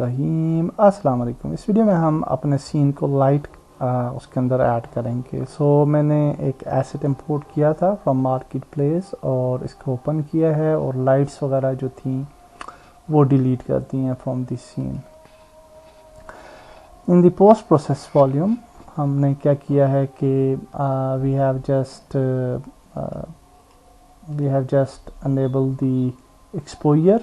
रहीम अस्सलाम वालेकुम। इस वीडियो में हम अपने सीन को लाइट उसके अंदर ऐड करेंगे। मैंने एक एसेट इंपोर्ट किया था फ्रॉम मार्केट प्लेस और इसको ओपन किया है और लाइट्स वगैरह जो थी वो डिलीट कर दी हैं from this scene. In the post process volume हमने क्या किया है कि we have just enable the exposure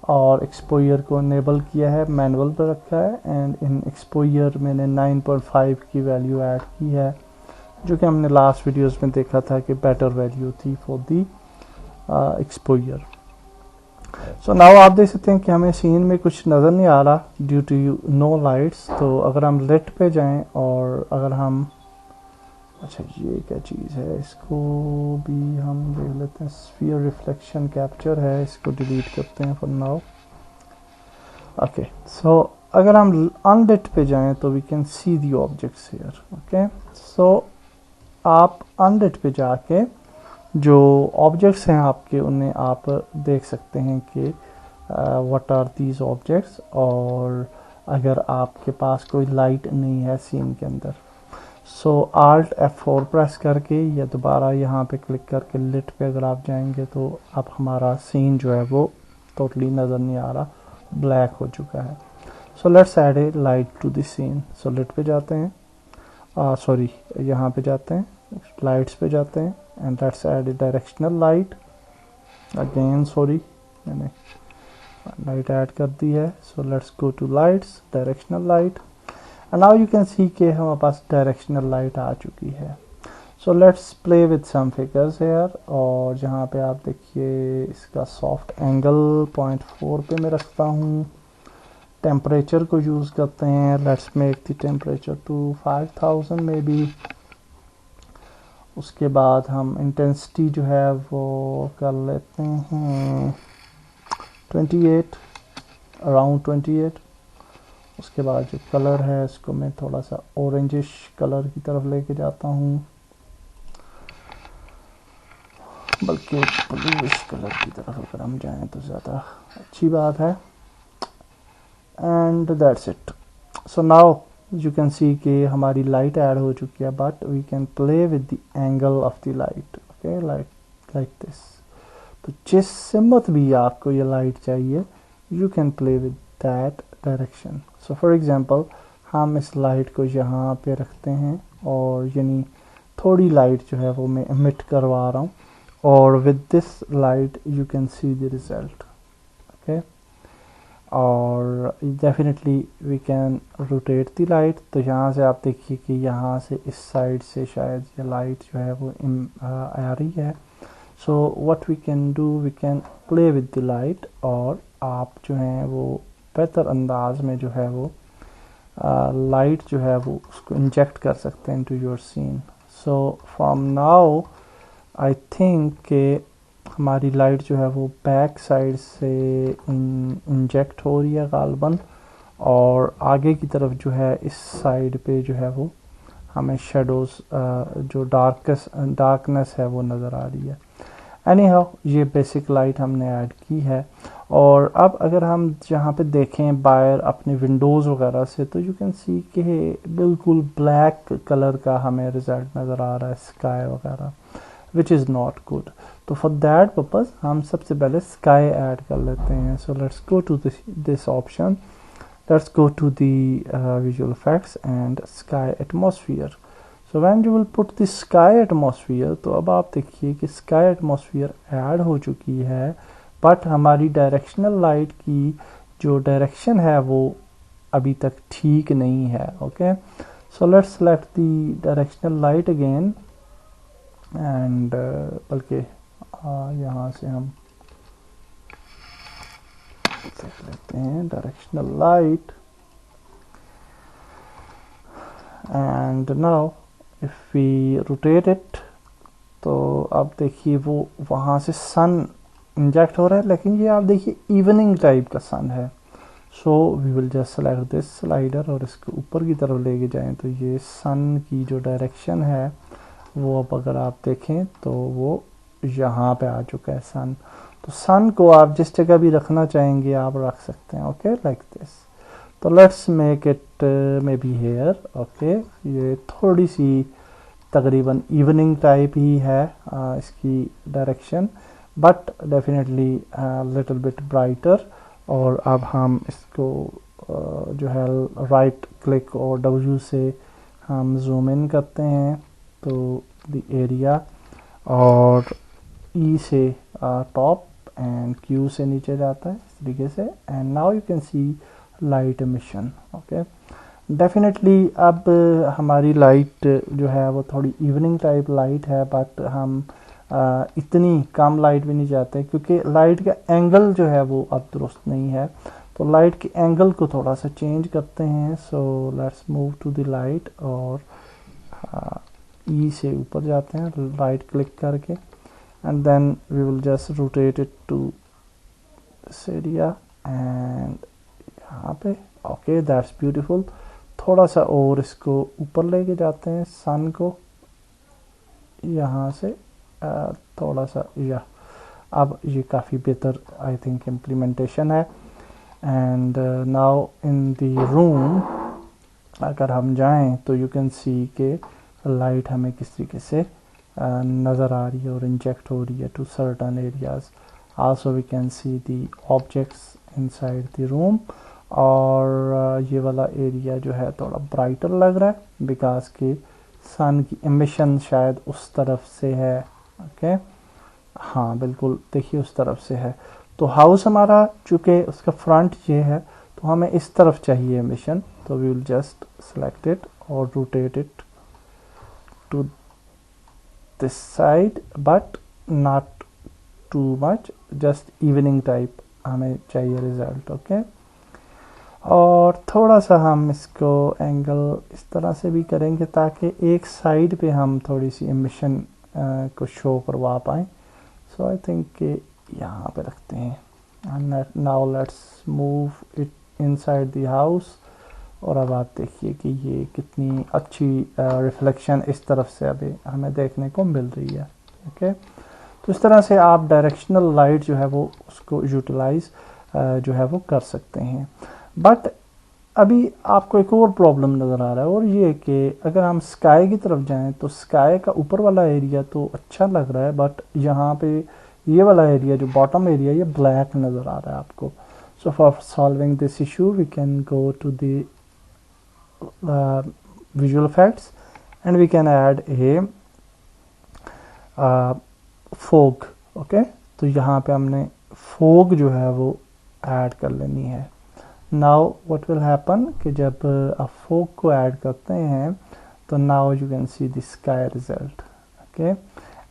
और एक्सपोजर को इनेबल किया है, मैनुअल पर रखा है एंड इन एक्सपोजर मैंने 9.5 की वैल्यू ऐड की है जो कि हमने लास्ट वीडियोस में देखा था कि बेटर वैल्यू थी for the exposure. So now आप देख सकते हैं कि हमें सीन में कुछ नज़र नहीं आ रहा ड्यू टू नो लाइट्स। तो अगर हम लेट पे जाएं और अगर हम अच्छा ये क्या चीज़ है, इसको भी हम देख लेते हैं। स्फीयर रिफ्लेक्शन कैप्चर है, इसको डिलीट करते हैं फॉर नाउ। ओके, सो अगर हम अनलिट पे जाएं तो we can see the objects here. Okay, so आप अनलिट पे जाके जो ऑब्जेक्ट्स हैं आपके उन्हें आप देख सकते हैं कि व्हाट आर दीज ऑब्जेक्ट्स। और अगर आपके पास कोई लाइट नहीं है सीन के अंदर, Alt F4 प्रेस करके या दोबारा यहाँ पे क्लिक करके लिट पे अगर आप जाएंगे तो अब हमारा सीन जो है वो टोटली नज़र नहीं आ रहा, ब्लैक हो चुका है। Let's add a light to this scene. Light पे जाते हैं, सॉरी यहाँ पे जाते हैं, लाइट्स पे जाते हैं and let's add a directional light again. Sorry मैंने लाइट ऐड कर दी है। Let's go to lights, directional light and now you can see कि हमारे पास डायरेक्शनल लाइट आ चुकी है। Let's play with some figures here. और जहाँ पे आप देखिए इसका सॉफ्ट एंगल 0.4 पे मैं रखता हूँ। टेम्परेचर को यूज़ करते हैं, let's make the temperature to 5000 maybe. उसके बाद हम इंटेंसिटी जो है वो कर लेते हैं 28, अराउंड 28। उसके बाद जो कलर है इसको मैं थोड़ा सा ऑरेंजिश कलर की तरफ लेके जाता हूँ, बल्कि ब्लूइश कलर की तरफ अगर हम जाएं तो ज़्यादा अच्छी बात है। And that's it. Now you can see कि हमारी लाइट ऐड हो चुकी है, but we can play with the angle of the light. Okay, like this. तो जिस सिमत भी आपको ये लाइट चाहिए you can play with that direction. For example हम इस लाइट को यहाँ पे रखते हैं और यानी थोड़ी लाइट जो है वो मैं एमिट करवा रहा हूँ और with this light you can see the result. Okay, और definitely we can rotate the light. तो यहाँ से आप देखिए कि यहाँ से इस साइड से शायद ये लाइट जो है वो आ रही है। What we can do, we can play with the light और आप जो हैं वो बेहतर अंदाज में जो है वो लाइट जो है वो उसको इंजेक्ट कर सकते हैं into your scene. From now I think कि हमारी लाइट जो है वो बैक साइड से इंजेक्ट हो रही है गालबन, और आगे की तरफ जो है इस साइड पे जो है वो हमें शेडोज जो डार्कनेस है वो नज़र आ रही है। एनी हाउ ये बेसिक लाइट हमने ऐड की है। और अब अगर हम जहाँ पे देखें बाहर अपने विंडोज़ वगैरह से तो यू कैन सी कि बिल्कुल ब्लैक कलर का हमें रिजल्ट नज़र आ रहा है, स्काई वगैरह, विच इज़ नॉट गुड। तो फॉर दैट पर्पज़ हम सबसे पहले स्काई ऐड कर लेते हैं। Let's go to this option, let's go to the visual effects and sky atmosphere. When you will put the sky atmosphere, तो अब आप देखिए कि स्काई एटमॉस्फेयर ऐड हो चुकी है, बट हमारी डायरेक्शनल लाइट की जो डायरेक्शन है वो अभी तक ठीक नहीं है। Okay, let's select the directional light again and बल्कि यहाँ से हम देख लेते हैं directional light and now if we rotate it, तो अब देखिए वो वहाँ से सन इंजेक्ट हो रहा है, लेकिन ये आप देखिए इवनिंग टाइप का सन है। We will just select this slider और इसको ऊपर की तरफ लेके जाएं तो ये सन की जो डायरेक्शन है वो अब अगर आप देखें तो वो यहाँ पे आ चुका है सन। तो सन को आप जिस जगह भी रखना चाहेंगे आप रख सकते हैं, ओके, लाइक दिस। तो let's make it may be here, okay. ये थोड़ी सी तकरीबन इवनिंग टाइप ही है इसकी direction, but definitely little bit brighter. और अब हम इसको जो है राइट क्लिक और डब्ल्यू से हम जूम इन करते हैं तो द एरिया, और ई से टॉप एंड क्यू से नीचे जाता है इस तरीके से। And now you can C light emission, okay. Definitely अब हमारी लाइट जो है वो थोड़ी इवनिंग टाइप लाइट है, बट हम इतनी कम लाइट भी नहीं चाहते क्योंकि लाइट का एंगल जो है वो अब दुरुस्त नहीं है। तो लाइट के एंगल को थोड़ा सा चेंज करते हैं। So let's move to the light, और ई से ऊपर जाते हैं राइट क्लिक करके, and then we will just rotate it to this area and यहाँ पे, ओके, दैट्स ब्यूटीफुल। थोड़ा सा और इसको ऊपर लेके जाते हैं सन को यहाँ से थोड़ा सा, या अब ये काफ़ी बेहतर आई थिंक इम्प्लीमेंटेशन है। And now in the room अगर हम जाएं तो यू कैन सी के लाइट हमें किस तरीके से नज़र आ रही है और इंजेक्ट हो रही है to certain areas. Also we can see the objects inside the room, और ये वाला एरिया जो है थोड़ा ब्राइटर लग रहा है बिकॉज कि सन की एमिशन शायद उस तरफ से है, ओके। हाँ बिल्कुल, देखिए उस तरफ से है। तो हाउस हमारा चूँकि उसका फ्रंट ये है तो हमें इस तरफ चाहिए एमिशन, तो we will just select it और rotate it to this side, but not too much, just evening type हमें चाहिए रिजल्ट, ओके। और थोड़ा सा हम इसको एंगल इस तरह से भी करेंगे ताकि एक साइड पे हम थोड़ी सी एमिशन को शो करवा पाएँ। सो आई थिंक कि यहाँ पे रखते हैं। And now let's move it inside the house, और अब आप देखिए कि ये कितनी अच्छी रिफ्लेक्शन इस तरफ से अभी हमें देखने को मिल रही है, ओके। तो इस तरह से आप डायरेक्शनल लाइट जो है वो उसको यूटिलाइज जो है वो कर सकते हैं। बट अभी आपको एक और प्रॉब्लम नज़र आ रहा है, और ये कि अगर हम स्काई की तरफ जाएं तो स्काई का ऊपर वाला एरिया तो अच्छा लग रहा है, बट यहाँ पे ये वाला एरिया जो बॉटम एरिया ये ब्लैक नज़र आ रहा है आपको। So for solving this issue we can go to the visual effects and we can add a fog, okay। तो यहाँ पे हमने fog जो है वो ऐड कर लेनी है। now what will happen कि जब आप fog को ऐड करते हैं तो now you can see the sky result, okay।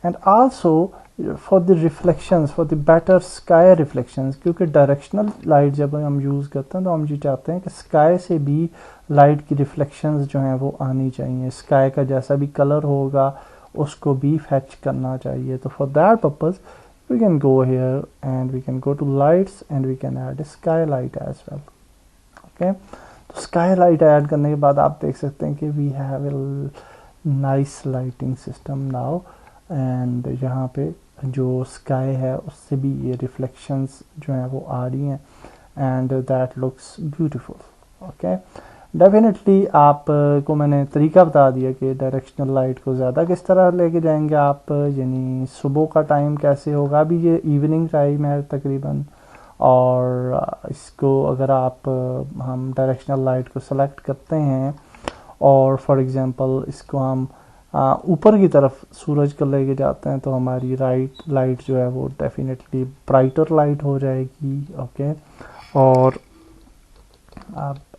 and also for the reflections, for the better sky reflections, क्योंकि डायरेक्शनल लाइट जब हम यूज़ करते हैं तो हम ये चाहते हैं कि स्काई से भी लाइट की रिफ्लेक्शंस जो हैं वो आनी चाहिए, स्काई का जैसा भी कलर होगा उसको भी फैच करना चाहिए। तो for that purpose we can go here and we can go to lights and we can add sky light as well, okay. तो स्काई लाइट ऐड करने के बाद आप देख सकते हैं कि we have a nice lighting system now, and यहाँ पे जो स्काई है उससे भी ये रिफ्लेक्शंस जो हैं वो आ रही हैं, and that looks beautiful, okay. Definitely आपको मैंने तरीका बता दिया कि डायरेक्शनल लाइट को ज़्यादा किस तरह लेके जाएंगे आप, यानी सुबह का टाइम कैसे होगा। अभी ये इवनिंग टाइम है तकरीबन, और इसको अगर आप हम डायरेक्शनल लाइट को सेलेक्ट करते हैं और फॉर एग्जांपल इसको हम ऊपर की तरफ सूरज को लेके जाते हैं तो हमारी राइट लाइट जो है वो डेफिनेटली ब्राइटर लाइट हो जाएगी, ओके। और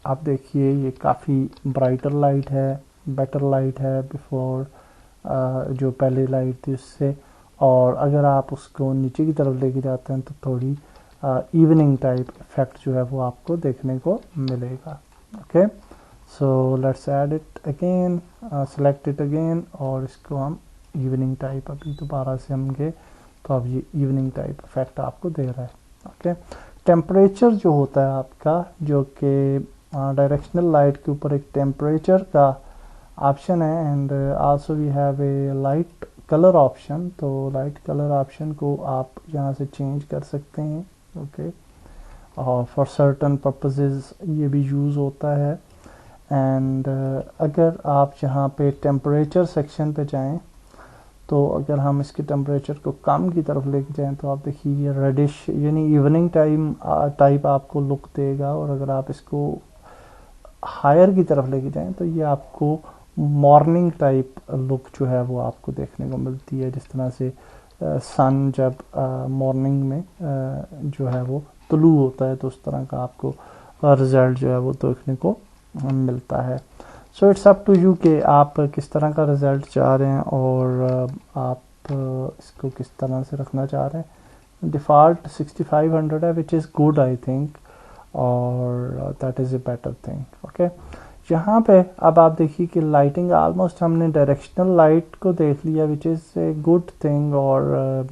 आप देखिए ये काफ़ी ब्राइटर लाइट है, बेटर लाइट है बिफोर जो पहले लाइट थी उससे। और अगर आप उसको नीचे की तरफ लेके जाते हैं तो थोड़ी इवनिंग टाइप इफेक्ट जो है वो आपको देखने को मिलेगा, okay. So let's add it again, select it again, और इसको हम इवनिंग टाइप अभी दोबारा से हम गए तो अब ये इवनिंग टाइप इफेक्ट आपको दे रहा है, ओके। टेम्परेचर जो होता है आपका, जो कि डायरेक्शनल लाइट के ऊपर एक टेम्परेचर का ऑप्शन है, and also we have a light colour option, तो लाइट कलर ऑप्शन को आप यहाँ से चेंज कर सकते हैं। ओके, और फॉर सर्टन पर्पसेस ये भी यूज़ होता है। एंड अगर आप यहाँ पे टेम्परेचर सेक्शन पे जाएं, तो अगर हम इसके टेम्परेचर को कम की तरफ लेके जाएं तो आप देखिए ये रेडिश यानी इवनिंग टाइप आपको लुक देगा, और अगर आप इसको हायर की तरफ लेके जाएं तो ये आपको मॉर्निंग टाइप लुक जो है वो आपको देखने को मिलती है, जिस तरह से सन जब मॉर्निंग में जो है वो तुलू होता है तो उस तरह का आपको रिजल्ट जो है वो देखने को मिलता है। So it's up to you कि आप किस तरह का रिज़ल्ट चाह रहे हैं और आप इसको किस तरह से रखना चाह रहे हैं। डिफ़ॉल्ट 6500 है which is good I think, और that is a better thing. Okay, यहाँ पे अब आप देखिए कि लाइटिंग ऑलमोस्ट हमने डायरेक्शनल लाइट को देख लिया which is a good thing, और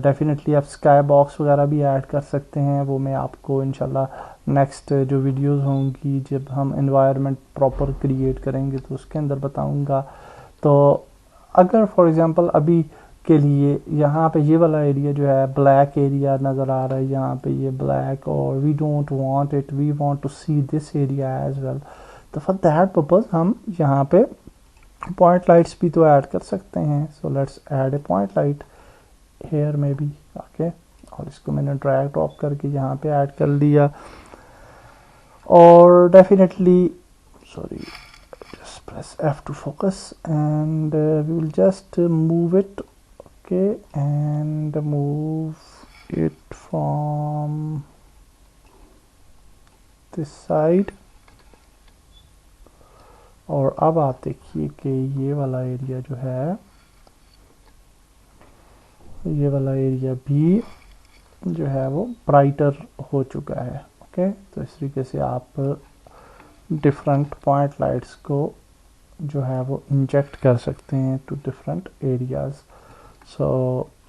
डेफिनेटली आप स्काई बॉक्स वगैरह भी ऐड कर सकते हैं। वो मैं आपको इंशाल्लाह नेक्स्ट जो वीडियोस होंगी जब हम एनवायरनमेंट प्रॉपर क्रिएट करेंगे तो उसके अंदर बताऊंगा। तो अगर फॉर एग्जांपल अभी के लिए यहाँ पे ये वाला एरिया जो है ब्लैक एरिया नज़र आ रहा है, यहाँ पे ये ब्लैक, और we don't want it, we want to see this area as well, तो फॉर दैट पर्पज़ हम यहाँ पे पॉइंट लाइट्स भी तो ऐड कर सकते हैं। So let's add a point light here में भी। ओके, और इसको मैंने ड्रैग ड्रॉप करके यहाँ पे ऐड कर लिया, और definitely sorry just press F to focus, and we will just move it. Okay, and move it from this side, और अब आप देखिए कि ये वाला एरिया जो है, ये वाला एरिया भी जो है वो ब्राइटर हो चुका है। ओके, तो इस तरीके से आप डिफरेंट पॉइंट लाइट्स को जो है वो इंजेक्ट कर सकते हैं टू डिफरेंट एरियाज। सो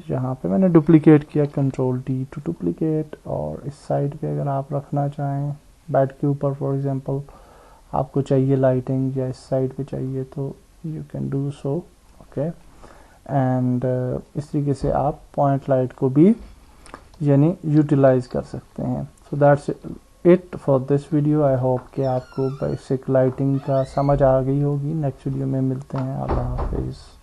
यहाँ पे मैंने डुप्लीकेट किया, कंट्रोल D टू डुप्लीकेट, और इस साइड पे अगर आप रखना चाहें बेड के ऊपर फॉर एग्जांपल आपको चाहिए लाइटिंग, या इस साइड पे चाहिए तो you can do so. Okay, and इस तरीके से आप पॉइंट लाइट को भी यानी यूटिलाइज कर सकते हैं। So that's it for this video. I hope कि आपको बेसिक लाइटिंग का समझ आ गई होगी। नेक्स्ट वीडियो में मिलते हैं। अल्लाह हाफिज़।